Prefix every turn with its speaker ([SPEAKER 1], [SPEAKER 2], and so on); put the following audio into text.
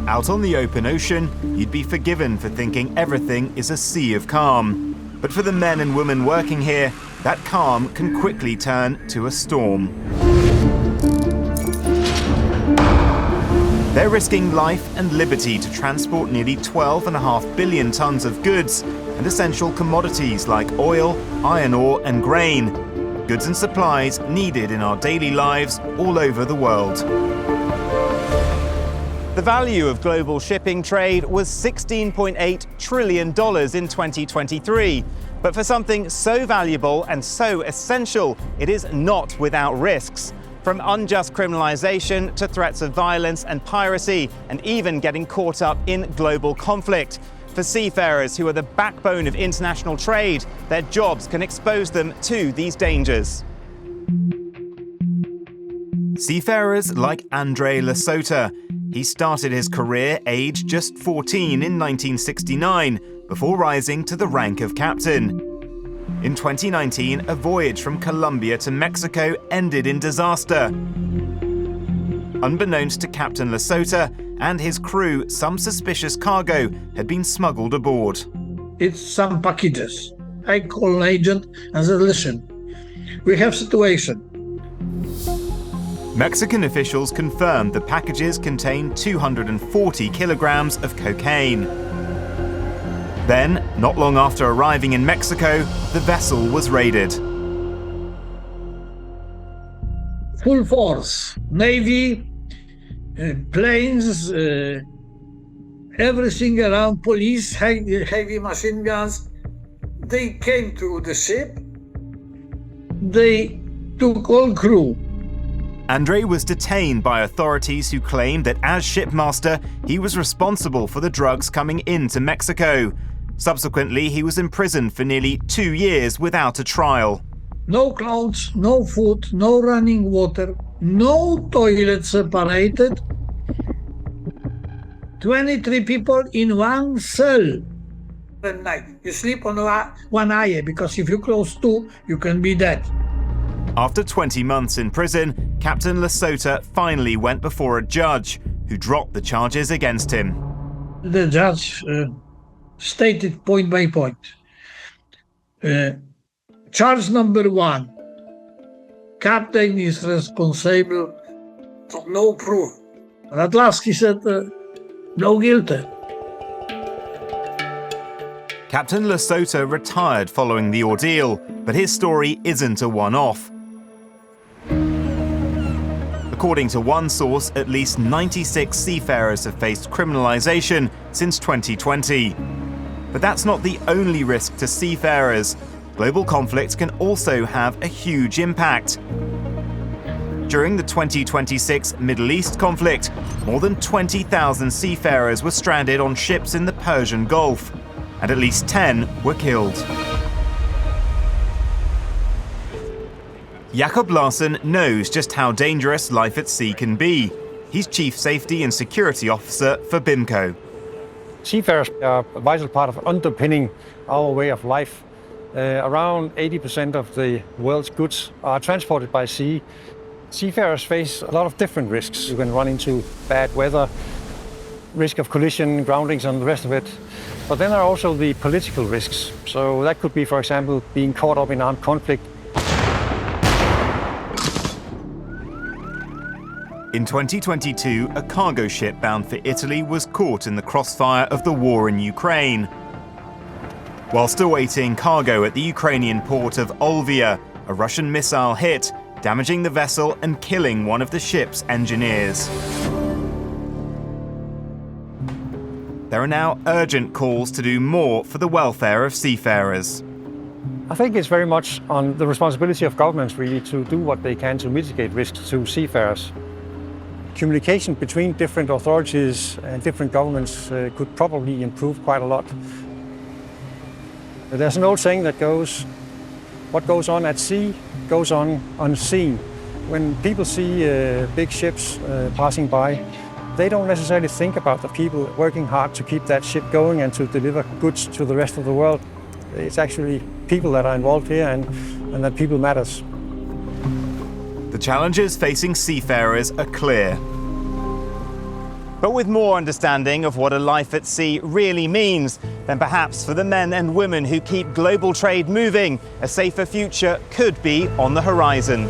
[SPEAKER 1] Out on the open ocean, you'd be forgiven for thinking everything is a sea of calm. But for the men and women working here, that calm can quickly turn to a storm. They're risking life and liberty to transport nearly 12.5 billion tons of goods and essential commodities like oil, iron ore and grain, goods and supplies needed in our daily lives all over the world. The value of global shipping trade was $16.8 trillion in 2023. But for something so valuable and so essential, it is not without risks. From unjust criminalization to threats of violence and piracy, and even getting caught up in global conflict. For seafarers who are the backbone of international trade, their jobs can expose them to these dangers. Seafarers like Andre Lesota. He started his career aged just 14 in 1969, before rising to the rank of captain. In 2019, a voyage from Colombia to Mexico ended in disaster. Unbeknownst to Captain Lesota and his crew, some suspicious cargo had been smuggled aboard.
[SPEAKER 2] It's some packages. I call an agent and said, listen, we have situation.
[SPEAKER 1] Mexican officials confirmed the packages contained 240 kilograms of cocaine. Then, not long after arriving in Mexico, the vessel was raided.
[SPEAKER 2] Full force, Navy, planes, everything around, police, heavy machine guns. They came to the ship. They took all crew.
[SPEAKER 1] Andre was detained by authorities who claimed that as shipmaster, he was responsible for the drugs coming into Mexico. Subsequently, he was imprisoned for nearly 2 years without a trial.
[SPEAKER 2] No clothes, no food, no running water, no toilet separated. 23 people in one cell. At night, you sleep on one eye, because if you close two, you can be dead.
[SPEAKER 1] After 20 months in prison, Captain Lesota finally went before a judge, who dropped the charges against him.
[SPEAKER 2] The judge stated point by point. Charge number 1, captain is responsible for no proof. At last he said, no guilty.
[SPEAKER 1] Captain Lesota retired following the ordeal, but his story isn't a one-off. According to one source, at least 96 seafarers have faced criminalization since 2020. But that's not the only risk to seafarers. Global conflict can also have a huge impact. During the 2026 Middle East conflict, more than 20,000 seafarers were stranded on ships in the Persian Gulf, and at least 10 were killed. Jakob Larsen knows just how dangerous life at sea can be. He's Chief Safety and Security Officer for BIMCO.
[SPEAKER 3] Seafarers are a vital part of underpinning our way of life. Around 80% of the world's goods are transported by sea. Seafarers face a lot of different risks. You can run into bad weather, risk of collision, groundings and the rest of it. But then there are also the political risks. So that could be, for example, being caught up in armed conflict.
[SPEAKER 1] In 2022, a cargo ship bound for Italy was caught in the crossfire of the war in Ukraine. Whilst awaiting cargo at the Ukrainian port of Olvia, a Russian missile hit, damaging the vessel and killing one of the ship's engineers. There are now urgent calls to do more for the welfare of seafarers.
[SPEAKER 3] I think it's very much on the responsibility of governments really to do what they can to mitigate risks to seafarers. Communication between different authorities and different governments could probably improve quite a lot. There's an old saying that goes, what goes on at sea goes on unseen. When people see big ships passing by, they don't necessarily think about the people working hard to keep that ship going and to deliver goods to the rest of the world. It's actually people that are involved here and that people matters.
[SPEAKER 1] The challenges facing seafarers are clear. But with more understanding of what a life at sea really means, then perhaps for the men and women who keep global trade moving, a safer future could be on the horizon.